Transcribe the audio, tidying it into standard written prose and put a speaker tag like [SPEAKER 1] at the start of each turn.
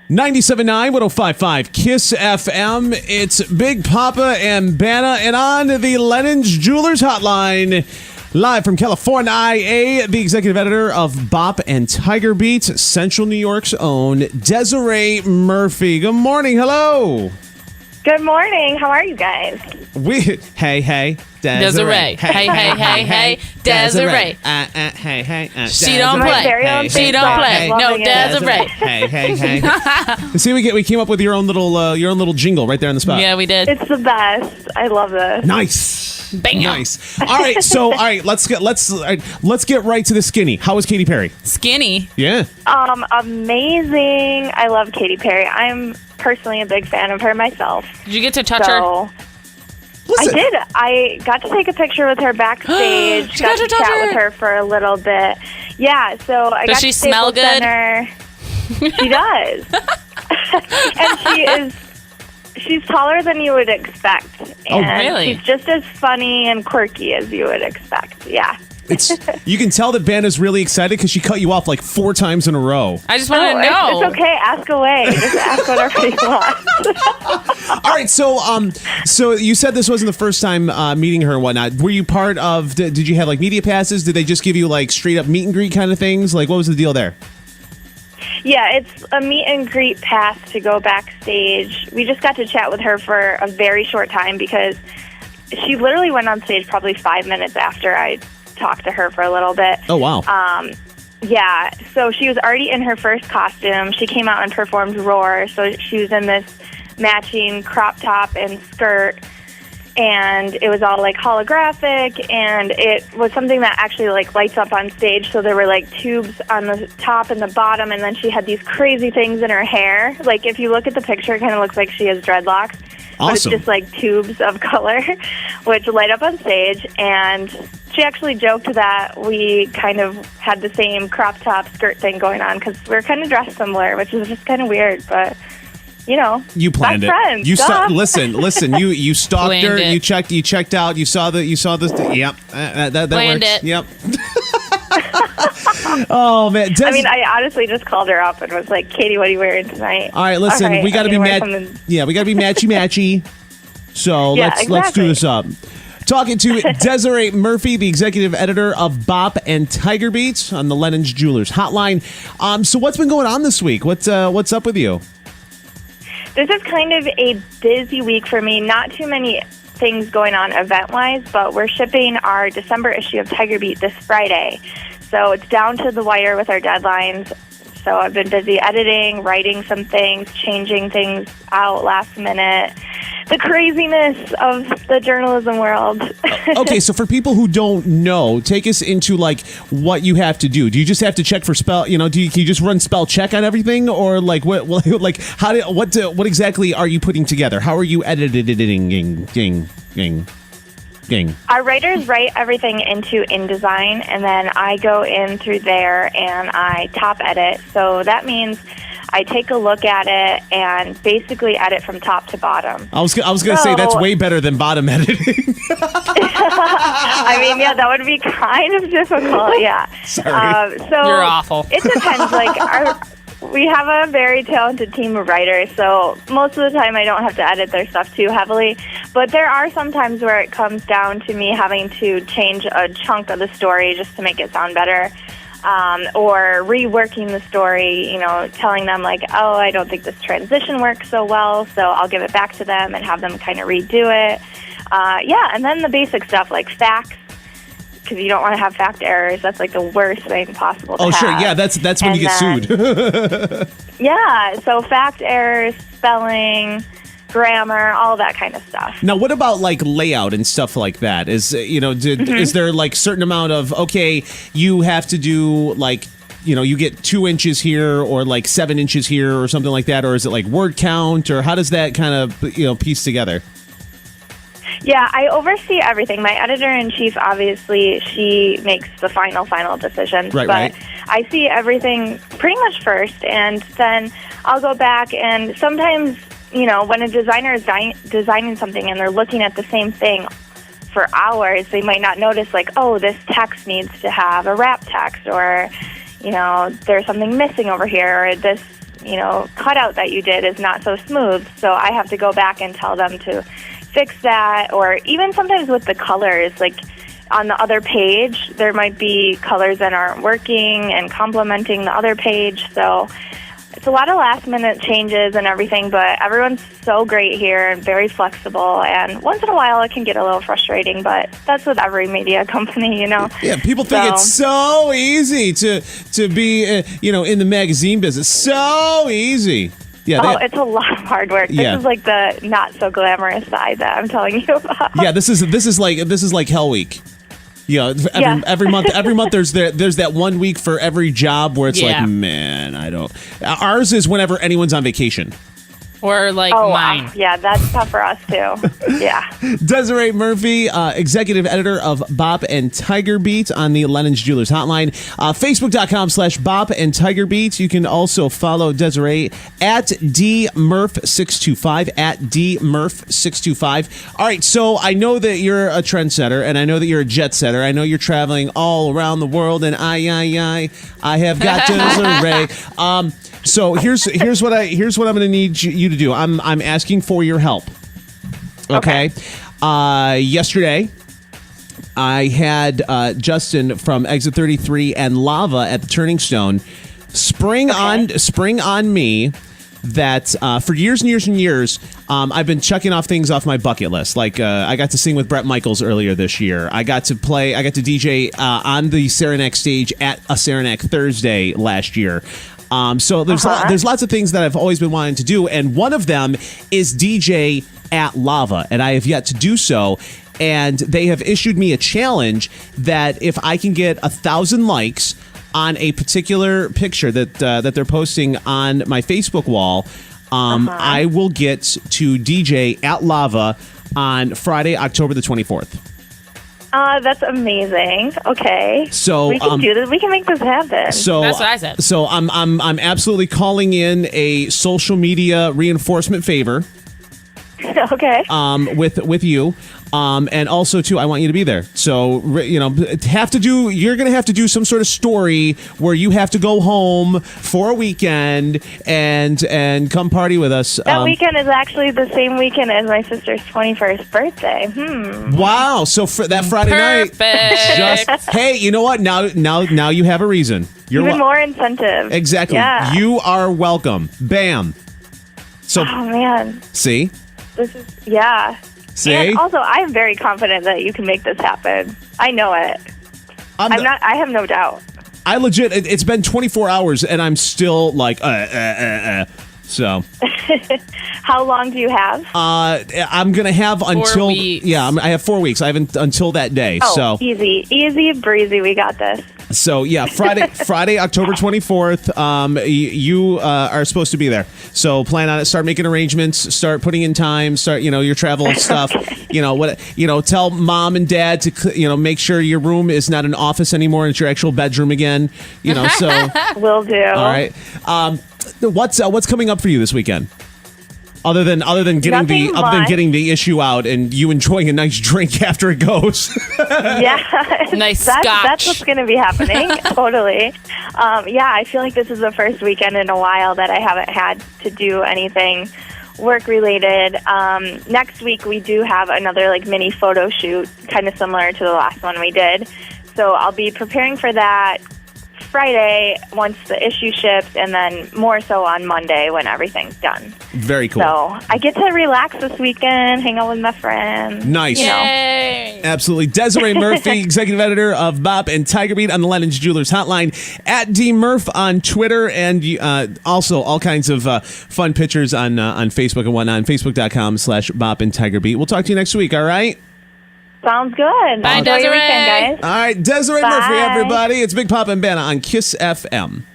[SPEAKER 1] 97.9, 105.5 KISS FM. It's Big Poppa and Banna, and on the Lennon's Jewelers Hotline, live from California, the executive editor of Bop and Tiger Beats, Central New York's own Desiree Murphy. Good morning. Hello.
[SPEAKER 2] Good morning. How are you guys?
[SPEAKER 1] Hey, Desiree.
[SPEAKER 3] Hey, Desiree.
[SPEAKER 1] Hey.
[SPEAKER 3] She don't play. She don't play. No, Desiree.
[SPEAKER 1] Hey. See, we came up with your own little jingle right there on the spot.
[SPEAKER 3] Yeah, we did.
[SPEAKER 2] It's the best. I love this.
[SPEAKER 1] Nice.
[SPEAKER 3] Bam.
[SPEAKER 1] Nice. All right. Let's get right to the skinny. How was Katy Perry?
[SPEAKER 3] Skinny.
[SPEAKER 1] Yeah.
[SPEAKER 2] Amazing. I love Katy Perry. I'm personally a big fan of her myself.
[SPEAKER 3] Did you get to touch her?
[SPEAKER 1] Listen.
[SPEAKER 2] I did. I got to take a picture with her backstage. got to chat with her for a little bit. Yeah, so I
[SPEAKER 3] Does
[SPEAKER 2] got
[SPEAKER 3] she
[SPEAKER 2] to
[SPEAKER 3] smell good?
[SPEAKER 2] Center. She does. And she's taller than you would expect. And
[SPEAKER 3] really?
[SPEAKER 2] she's just as funny and quirky as you would expect. Yeah.
[SPEAKER 1] You can tell that Banna's really excited because she cut you off like 4 times in a row.
[SPEAKER 3] I just want to know.
[SPEAKER 2] It's okay. Ask away. Just ask whatever you want.
[SPEAKER 1] All right. So you said this wasn't the first time meeting her and whatnot. Were you part of? Did you have like media passes? Did they just give you like straight up meet and greet kind of things? Like what was the deal there?
[SPEAKER 2] Yeah, it's a meet and greet pass to go backstage. We just got to chat with her for a very short time because she literally went on stage probably 5 minutes after I talked to her for a little bit.
[SPEAKER 1] Oh, wow.
[SPEAKER 2] Yeah, so she was already in her first costume. She came out and performed Roar, so she was in this matching crop top and skirt, and it was all like holographic, and it was something that actually like lights up on stage, so there were like tubes on the top and the bottom, and then she had these crazy things in her hair. Like if you look at the picture, it kind of looks like she has dreadlocks.
[SPEAKER 1] Awesome.
[SPEAKER 2] But it's just like tubes of color, which light up on stage. And she actually joked that we kind of had the same crop top skirt thing going on because we were kind of dressed similar, which is just kind of weird. But, you know,
[SPEAKER 1] you planned it.
[SPEAKER 2] Friends,
[SPEAKER 1] you listen. You stalked
[SPEAKER 3] Planned
[SPEAKER 1] her.
[SPEAKER 3] it.
[SPEAKER 1] You checked out. You saw the. Yep. That
[SPEAKER 3] Planned
[SPEAKER 1] works.
[SPEAKER 3] it.
[SPEAKER 1] Yep. Oh man!
[SPEAKER 2] I mean, I honestly just called her up and was like, "Katie, what are you wearing tonight?"
[SPEAKER 1] All right, listen, we got to be we got to be matchy. So
[SPEAKER 2] Yeah,
[SPEAKER 1] let's do
[SPEAKER 2] exactly.
[SPEAKER 1] this up. Talking to Desiree Murphy, the executive editor of Bop and Tiger Beats on the Lennon's Jewelers Hotline. So what's been going on this week? What's up with you?
[SPEAKER 2] This is kind of a busy week for me. Not too many things going on event-wise, but we're shipping our December issue of Tiger Beat this Friday. So it's down to the wire with our deadlines. So I've been busy editing, writing some things, changing things out last minute. The craziness of the journalism world.
[SPEAKER 1] Okay, so for people who don't know, take us into like what you have to do. Do you just have to check for spell? You know, can you just run spell check on everything, or like what exactly are you putting together? How are you editing?
[SPEAKER 2] Our writers write everything into InDesign, and then I go in through there and I top edit. So that means I take a look at it and basically edit from top to bottom.
[SPEAKER 1] I was going to say that's way better than bottom editing.
[SPEAKER 2] I mean, yeah, that would be kind of difficult. Yeah.
[SPEAKER 1] Sorry.
[SPEAKER 2] So
[SPEAKER 3] You're awful.
[SPEAKER 2] It depends. We have a very talented team of writers, so most of the time I don't have to edit their stuff too heavily. But there are some times where it comes down to me having to change a chunk of the story just to make it sound better, or reworking the story, you know, telling them like, oh, I don't think this transition works so well, so I'll give it back to them and have them kind of redo it. Yeah, and then the basic stuff like facts, because you don't want to have fact errors. That's like the worst thing possible to have.
[SPEAKER 1] Oh, sure. Yeah, that's when you get sued.
[SPEAKER 2] Yeah, so fact errors, spelling, grammar, all that kind of stuff.
[SPEAKER 1] Now, what about like layout and stuff like that? Is is there like certain amount of you have to do like you get 2 inches here or like 7 inches here or something like that, or is it like word count, or how does that kind of piece together?
[SPEAKER 2] Yeah, I oversee everything. My editor-in-chief, obviously, she makes the final decisions.
[SPEAKER 1] Right.
[SPEAKER 2] I see everything pretty much first, and then I'll go back, and sometimes, when a designer is designing something and they're looking at the same thing for hours, they might not notice, like, oh, this text needs to have a wrap text, or, there's something missing over here, or this cutout that you did is not so smooth. So I have to go back and tell them to fix that. Or even sometimes with the colors, like on the other page, there might be colors that aren't working and complementing the other page. So it's a lot of last-minute changes and everything, but everyone's so great here and very flexible. And once in a while, it can get a little frustrating, but that's with every media company,
[SPEAKER 1] Yeah, people think it's so easy to be, in the magazine business. So easy. Yeah,
[SPEAKER 2] it's a lot of hard work.
[SPEAKER 1] Yeah.
[SPEAKER 2] This is like the not so glamorous side that I'm telling you about.
[SPEAKER 1] Yeah, this is like Hell Week. Every month there's that 1 week for every job where it's like, man, I don't. Ours is whenever anyone's on vacation.
[SPEAKER 3] Or like mine.
[SPEAKER 2] Yeah, that's tough for us too. Yeah.
[SPEAKER 1] Desiree Murphy, executive editor of Bop and Tiger Beat on the Lennon's Jewelers Hotline. Facebook.com/Bop and Tiger Beat. You can also follow Desiree at DMurph625, at DMurph625. All right, so I know that you're a trendsetter, and I know that you're a jet setter. I know you're traveling all around the world, and I have got Desiree. So here's what I'm going to need you to do. I'm asking for your help. Okay. Yesterday, I had Justin from Exit 33 and Lava at the Turning Stone spring on me that for years and years and years, I've been checking off things off my bucket list. Like I got to sing with Bret Michaels earlier this year. I got to DJ on the Saranac stage at a Saranac Thursday last year. So there's lots of things that I've always been wanting to do, and one of them is DJ at Lava, and I have yet to do so. And they have issued me a challenge that if I can get 1,000 likes on a particular picture that they're posting on my Facebook wall, I will get to DJ at Lava on Friday, October the 24th.
[SPEAKER 2] That's amazing. Okay.
[SPEAKER 1] So
[SPEAKER 2] we can do this. We can make this happen.
[SPEAKER 1] So
[SPEAKER 3] that's what I said.
[SPEAKER 1] So I'm absolutely calling in a social media reinforcement favor.
[SPEAKER 2] Okay.
[SPEAKER 1] With you. And also too, I want you to be there. So you're going to have to do some sort of story where you have to go home for a weekend and come party with us.
[SPEAKER 2] That weekend is actually the same weekend as my sister's 21st birthday.
[SPEAKER 1] Wow. So for that Friday night, hey, you know what? Now you have a reason. You're
[SPEAKER 2] even more incentive.
[SPEAKER 1] Exactly.
[SPEAKER 2] Yeah.
[SPEAKER 1] You are welcome. Bam. So.
[SPEAKER 2] Oh man.
[SPEAKER 1] See.
[SPEAKER 2] This is See? And also, I am very confident that you can make this happen. I know it. I have no doubt.
[SPEAKER 1] I legit. It's been 24 hours, and I'm still like, So.
[SPEAKER 2] How long do you have?
[SPEAKER 1] I'm gonna have until
[SPEAKER 3] 4 weeks.
[SPEAKER 1] Yeah, I have 4 weeks. I have until that day.
[SPEAKER 2] Oh,
[SPEAKER 1] so
[SPEAKER 2] easy breezy. We got this.
[SPEAKER 1] So yeah, Friday, October 24th. You are supposed to be there. So plan on it. Start making arrangements. Start putting in time. Start your travel stuff.
[SPEAKER 2] Okay.
[SPEAKER 1] Tell mom and dad to make sure your room is not an office anymore. It's your actual bedroom again. So
[SPEAKER 2] will do.
[SPEAKER 1] All right. What's coming up for you this weekend? Other than getting the issue out and you enjoying a nice drink after it goes.
[SPEAKER 2] Yeah,
[SPEAKER 3] nice scotch.
[SPEAKER 2] That's what's going to be happening. Totally. I feel like this is the first weekend in a while that I haven't had to do anything work related. Next week we do have another mini photo shoot, kind of similar to the last one we did. So I'll be preparing for that Friday once the issue ships, and then more so on Monday when everything's done.
[SPEAKER 1] Very cool.
[SPEAKER 2] So I get to relax this weekend, hang out with my friends.
[SPEAKER 1] Nice.
[SPEAKER 3] Yay.
[SPEAKER 1] Absolutely. Desiree Murphy, executive editor of Bop and Tiger Beat on the Lennon's Jewelers Hotline, at DMurph on Twitter, and also all kinds of fun pictures on Facebook and whatnot, on Facebook.com/Bop and Tiger Beat. We'll talk to you next week, all right?
[SPEAKER 2] Sounds good.
[SPEAKER 3] Bye,
[SPEAKER 2] Enjoy your
[SPEAKER 3] Desiree.
[SPEAKER 2] weekend, guys.
[SPEAKER 1] All right, Desiree
[SPEAKER 2] Bye.
[SPEAKER 1] Murphy, everybody. It's Big Poppa Banna on Kiss FM.